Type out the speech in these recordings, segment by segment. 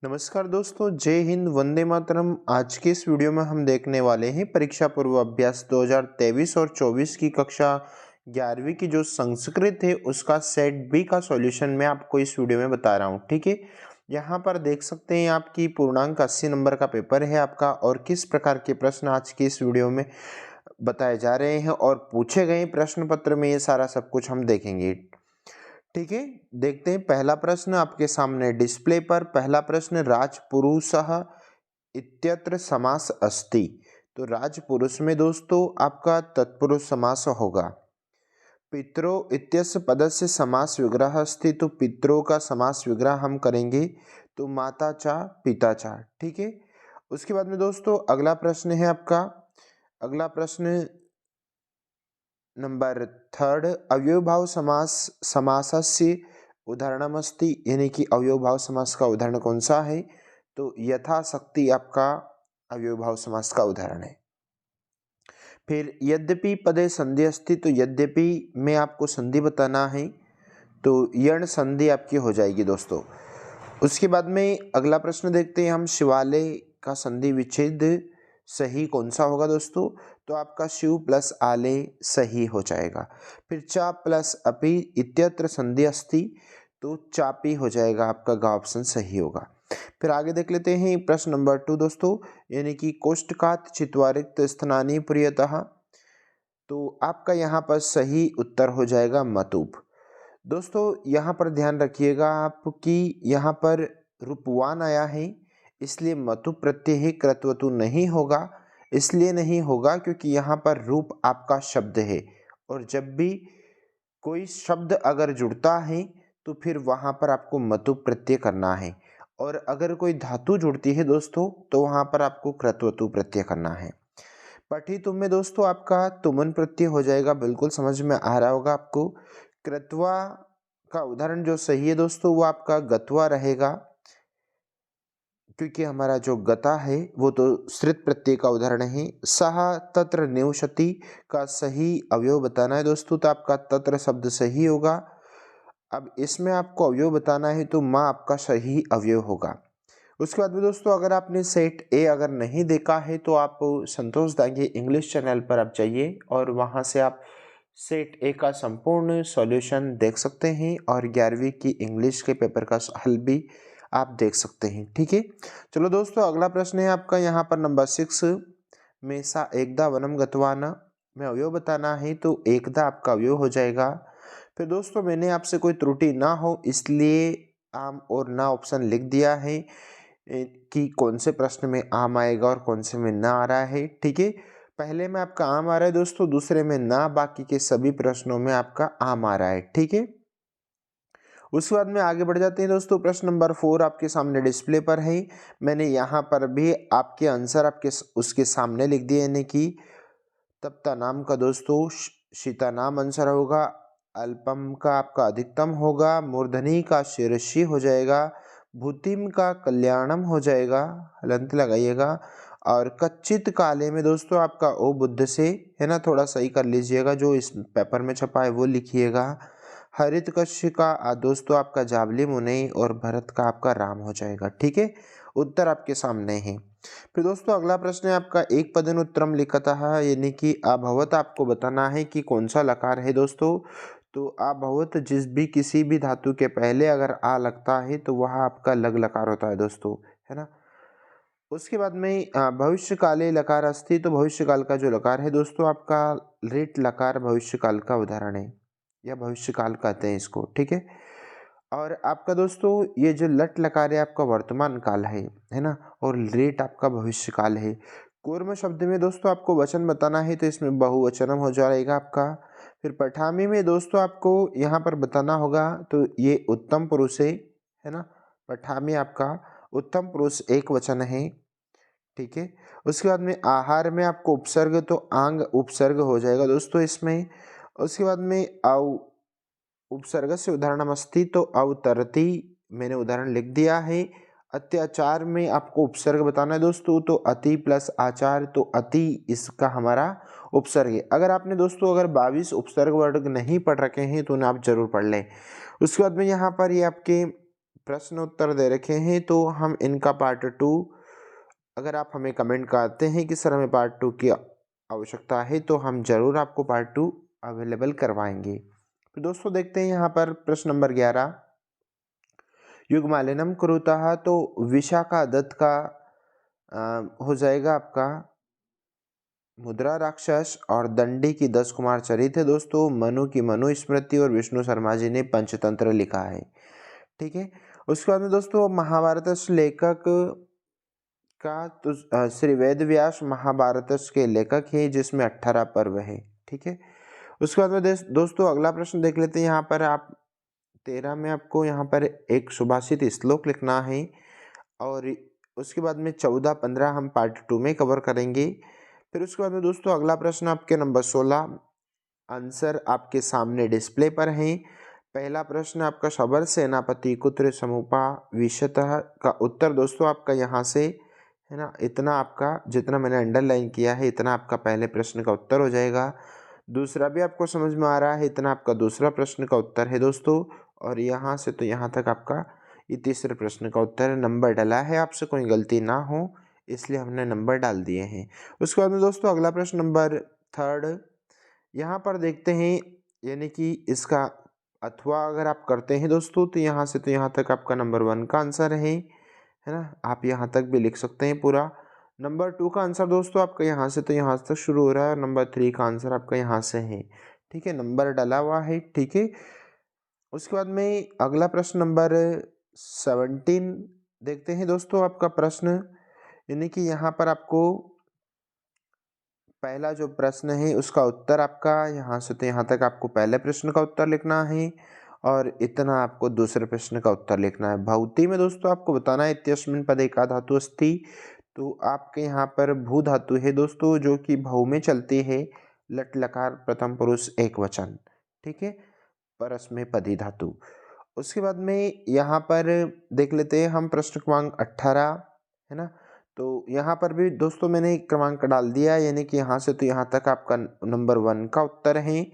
नमस्कार दोस्तों, जय हिंद, वंदे मातरम। आज के इस वीडियो में हम देखने वाले हैं परीक्षा पूर्व अभ्यास 2023 और 24 की कक्षा 11वीं की जो संस्कृत है उसका सेट बी का सॉल्यूशन मैं आपको इस वीडियो में बता रहा हूं। ठीक है, यहाँ पर देख सकते हैं आपकी पूर्णांक 80 नंबर का पेपर है आपका, और किस प्रकार के प्रश्न आज के इस वीडियो में बताए जा रहे हैं और पूछे गए प्रश्न पत्र में, ये सारा सब कुछ हम देखेंगे। ठीक है, देखते हैं पहला प्रश्न आपके सामने डिस्प्ले पर। पहला प्रश्न, राजपुरुषः इत्यत्र समास अस्ति। तो राजपुरुष में दोस्तों आपका तत्पुरुष समास होगा। पितरो इत्यस्य पदस्य समास विग्रह अस्ति। तो पितरों का समास विग्रह हम करेंगे तो माता चा पिता चा। ठीक है, उसके बाद में दोस्तों अगला प्रश्न है आपका, अगला प्रश्न नंबर थर्ड, अव्ययभाव समास समासस्य उदाहरणमस्ति। यानी कि अव्ययभाव समास का उदाहरण कौन सा है? तो यथाशक्ति आपका अव्ययभाव समास का उदाहरण है। फिर यद्यपि पदे संधि अस्ति। तो यद्यपि में आपको संधि बताना है, तो यण संधि आपकी हो जाएगी दोस्तों। उसके बाद में अगला प्रश्न देखते हैं हम, शिवालय का संधि विच्छेद सही कौन सा होगा दोस्तों? तो आपका शिव प्लस आले सही हो जाएगा। फिर चा प्लस अपि इत्यत्र संधि अस्ति। तो चापी हो जाएगा, आपका ग ऑप्शन सही होगा। फिर आगे देख लेते हैं प्रश्न नंबर 2 दोस्तों, यानी कि कोष्ठकात चित्वारिक्त स्थानीय प्रियतः। तो आपका यहाँ पर सही उत्तर हो जाएगा मतुप। दोस्तों यहाँ पर ध्यान रखिएगा आप कि यहाँ पर रूपवान आया है, इसलिए मतु प्रत्यय ही कृतवतु नहीं होगा। इसलिए नहीं होगा क्योंकि यहाँ पर रूप आपका शब्द है, और जब भी कोई शब्द अगर जुड़ता है तो फिर वहाँ पर आपको मतु प्रत्यय करना है, और अगर कोई धातु जुड़ती है दोस्तों तो वहाँ पर आपको कृतवतु प्रत्यय करना है। पठी तुम में दोस्तों आपका तुमन प्रत्यय हो जाएगा, बिल्कुल समझ में आ रहा होगा आपको। कृत्वा का उदाहरण जो सही है दोस्तों वो आपका गत्वा रहेगा, क्योंकि हमारा जो गता है वो तो श्रित प्रत्यय का उदाहरण है। सह तत्र निवसति का सही अवयव बताना है दोस्तों, तो आपका तत्र शब्द सही होगा। अब इसमें आपको अवयव बताना है तो माँ आपका सही अवयव होगा। उसके बाद में दोस्तों अगर आपने सेट ए अगर नहीं देखा है तो आप संतोष दांगे इंग्लिश चैनल पर आप जाइए और वहाँ से आप सेट ए का संपूर्ण सॉल्यूशन देख सकते हैं, और 11वीं की इंग्लिश के पेपर का हल भी आप देख सकते हैं। ठीक है, चलो दोस्तों अगला प्रश्न है आपका यहाँ पर नंबर 6 में सा एकदा वनम गतवाना में अवयव बताना है। तो एकदा आपका अवयव हो जाएगा। फिर दोस्तों मैंने आपसे कोई त्रुटि ना हो इसलिए आम और ना ऑप्शन लिख दिया है कि कौन से प्रश्न में आम आएगा और कौन से में ना आ रहा है। ठीक है, पहले में आपका आम आ रहा है दोस्तों, दूसरे में ना, बाकी के सभी प्रश्नों में आपका आम आ रहा है। ठीक है, उसके बाद में आगे बढ़ जाते हैं दोस्तों। प्रश्न नंबर 4 आपके सामने डिस्प्ले पर है। मैंने यहाँ पर भी आपके आंसर आपके उसके सामने लिख दिए, यानी कि तप्ता नाम का दोस्तों शीता नाम आंसर होगा, अल्पम का आपका अधिकतम होगा, मूर्धनी का शीर्षी हो जाएगा, भूतिम का कल्याणम हो जाएगा, हलंत लगाइएगा, और कच्चित काले में दोस्तों आपका ओ बुद्ध से है ना, थोड़ा सही कर लीजिएगा, जो इस पेपर में छपा है वो लिखिएगा। हरित कश्य का दोस्तों आपका जावली मुनि, और भरत का आपका राम हो जाएगा। ठीक है, उत्तर आपके सामने है। फिर दोस्तों अगला प्रश्न है आपका, एक पदन उत्तरम लिखतः, यानी कि अभवत आपको बताना है कि कौन सा लकार है दोस्तों। तो अभवत जिस भी किसी भी धातु के पहले अगर आ लगता है तो वह आपका लग लकार होता है दोस्तों, है ना। उसके बाद में भविष्य काले लकार अस्ति। तो भविष्य काल का जो लकार है दोस्तों आपका रेट लकार भविष्य काल का उदाहरण है, या भविष्य काल कहते हैं इसको। ठीक है, और आपका दोस्तों ये जो लट लकार है आपका वर्तमान काल है ना, और लेट आपका भविष्य काल है। कूर्म शब्द में दोस्तों आपको वचन बताना है तो इसमें बहुवचनम हो जाएगा आपका। फिर पठामी में दोस्तों आपको यहाँ पर बताना होगा, तो ये उत्तम पुरुष है ना, पठामी आपका उत्तम पुरुष एक वचन है। ठीक है, उसके बाद में आहार में आपको उपसर्ग, तो आंग उपसर्ग हो जाएगा दोस्तों इसमें। उसके बाद में उपसर्ग से उदाहरणमस्ति, तो अवतरती मैंने उदाहरण लिख दिया है। अत्याचार में आपको उपसर्ग बताना है दोस्तों, तो अति प्लस आचार, तो अति इसका हमारा उपसर्ग है। अगर आपने दोस्तों अगर 22 उपसर्ग वर्ग नहीं पढ़ रखे हैं तो उन्हें आप जरूर पढ़ लें। उसके बाद में यहाँ पर ये आपके प्रश्न उत्तर दे रखे हैं, तो हम इनका पार्ट 2, अगर आप हमें कमेंट करते हैं कि सर हमें पार्ट 2 की आवश्यकता है, तो हम ज़रूर आपको पार्ट 2 अवेलेबल करवाएंगे। तो दोस्तों देखते हैं यहाँ पर प्रश्न नंबर 11, युग्मालिनम कुरुतः, तो विशाखा दत्त का हो जाएगा आपका मुद्रा राक्षस, और दंडी की 10 कुमार चरित है दोस्तों, मनु की मनु स्मृति, और विष्णु शर्मा जी ने पंचतंत्र लिखा है। ठीक है, उसके बाद में दोस्तों महाभारत लेखक का तो श्री वेद व्यास महाभारत के लेखक हैं, जिसमें 18 पर्व है। ठीक है, उसके बाद में दोस्तों अगला प्रश्न देख लेते हैं। यहाँ पर आप 13 में आपको यहाँ पर एक सुभाषित श्लोक लिखना है, और उसके बाद में 14-15 हम पार्ट 2 में कवर करेंगे। फिर उसके बाद में दोस्तों अगला प्रश्न आपके नंबर 16, आंसर आपके सामने डिस्प्ले पर है। पहला प्रश्न आपका शबर सेनापति कुत्र समुपा विशतः का उत्तर दोस्तों आपका यहाँ से है ना, इतना आपका जितना मैंने अंडरलाइन किया है इतना आपका पहले प्रश्न का उत्तर हो जाएगा। दूसरा भी आपको समझ में आ रहा है, इतना आपका दूसरा प्रश्न का उत्तर है दोस्तों, और यहाँ से तो यहाँ तक आपका ये तीसरे प्रश्न का उत्तर है। नंबर डला है, आपसे कोई गलती ना हो इसलिए हमने नंबर डाल दिए हैं। उसके बाद में दोस्तों अगला प्रश्न नंबर 3, यहाँ पर देखते हैं, यानी कि इसका अथवा अगर आप करते हैं दोस्तों, तो यहाँ से तो यहाँ तक आपका नंबर 1 का आंसर है ना, आप यहाँ तक भी लिख सकते हैं पूरा। नंबर 2 का आंसर दोस्तों आपका यहाँ से तो यहाँ तक शुरू हो रहा है, और नंबर 3 का आंसर आपका यहाँ से है। ठीक है, नंबर डाला हुआ है। ठीक है, उसके बाद में अगला प्रश्न नंबर 17 देखते हैं दोस्तों। आपका प्रश्न यानी कि यहाँ पर आपको पहला जो प्रश्न है उसका उत्तर आपका यहाँ से तो यहाँ तक आपको पहले प्रश्न का उत्तर लिखना है, और इतना आपको दूसरे प्रश्न का उत्तर लिखना है। भौती में दोस्तों आपको बताना है इत्यस्मिन् पदे का धातु अस्ति, तो आपके यहाँ पर भू धातु है दोस्तों, जो कि भऊ में चलती है, लट लकार प्रथम पुरुष एक वचन। ठीक है, परस्मै पदी धातु। उसके बाद में यहाँ पर देख लेते हैं हम प्रश्न क्रमांक 18 है ना, तो यहाँ पर भी दोस्तों मैंने क्रमांक डाल दिया, यानी कि यहाँ से तो यहाँ तक आपका नंबर 1 का उत्तर है,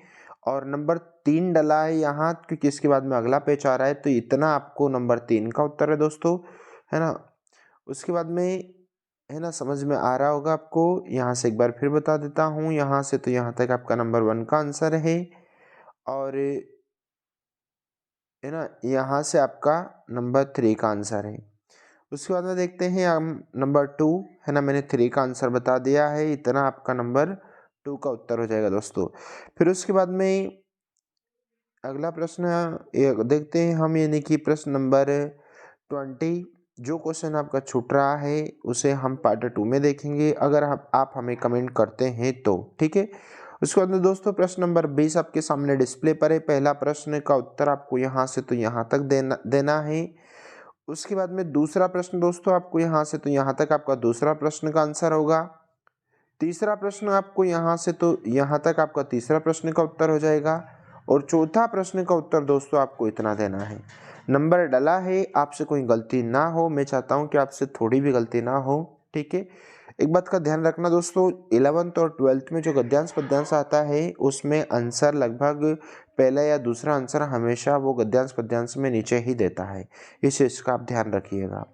और नंबर 3 डला है यहाँ, क्योंकि इसके बाद में अगला पेज आ रहा है, तो इतना आपको नंबर 3 का उत्तर है दोस्तों, है ना। उसके बाद में है ना, समझ में आ रहा होगा आपको, यहाँ से एक बार फिर बता देता हूँ, यहाँ से तो यहाँ तक आपका नंबर 1 का आंसर है, और है ना, यहाँ से आपका नंबर 3 का आंसर है। उसके बाद में देखते हैं हम नंबर 2 है ना, मैंने 3 का आंसर बता दिया है, इतना आपका नंबर 2 का उत्तर हो जाएगा दोस्तों। फिर उसके बाद में अगला प्रश्न देखते हैं हम, यानी कि प्रश्न नंबर 20, जो क्वेश्चन आपका छूट रहा है उसे हम पार्ट 2 में देखेंगे, अगर आप हमें कमेंट करते हैं तो। ठीक है, उसके बाद में दोस्तों प्रश्न नंबर 20 आपके सामने डिस्प्ले पर है। पहला प्रश्न का उत्तर आपको यहाँ से तो यहाँ तक देना है। उसके बाद में दूसरा प्रश्न दोस्तों आपको यहाँ से तो यहाँ तक आपका दूसरा प्रश्न का आंसर होगा। तीसरा प्रश्न आपको यहाँ से तो यहाँ तक आपका तीसरा प्रश्न का उत्तर हो जाएगा, और चौथा प्रश्न का उत्तर दोस्तों आपको इतना देना है। नंबर डला है, आपसे कोई गलती ना हो, मैं चाहता हूँ कि आपसे थोड़ी भी गलती ना हो। ठीक है, एक बात का ध्यान रखना दोस्तों, 11th और 12th में जो गद्यांश पद्यांश आता है उसमें आंसर लगभग पहला या दूसरा आंसर हमेशा वो गद्यांश पद्यांश में नीचे ही देता है, इस चीज़ का आप ध्यान रखिएगा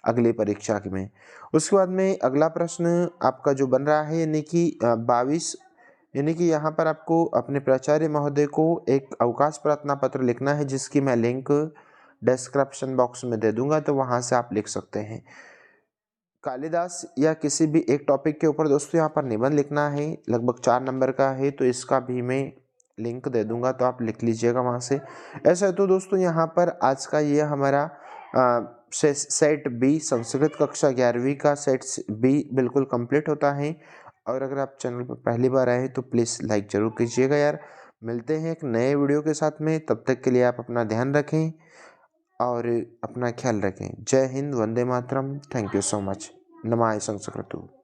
अगली परीक्षा में। उसके बाद में अगला प्रश्न आपका जो बन रहा है, यानी कि 22, यानी कि यहाँ पर आपको अपने प्राचार्य महोदय को एक अवकाश प्रार्थना पत्र लिखना है, जिसकी मैं लिंक डिस्क्रिप्शन बॉक्स में दे दूंगा, तो वहाँ से आप लिख सकते हैं। कालिदास या किसी भी एक टॉपिक के ऊपर दोस्तों यहाँ पर निबंध लिखना है, लगभग 4 नंबर का है, तो इसका भी मैं लिंक दे दूंगा, तो आप लिख लीजिएगा वहाँ से। ऐसा है तो दोस्तों यहाँ पर आज का ये हमारा सेट बी संस्कृत कक्षा 11वीं का सेट बी बिल्कुल कंप्लीट होता है। और अगर आप चैनल पर पहली बार आए तो प्लीज़ लाइक ज़रूर कीजिएगा यार। मिलते हैं एक नए वीडियो के साथ में, तब तक के लिए आप अपना ध्यान रखें और अपना ख्याल रखें। जय Hind, Vande Mataram, thank you so much, Namami संस्कृतम्।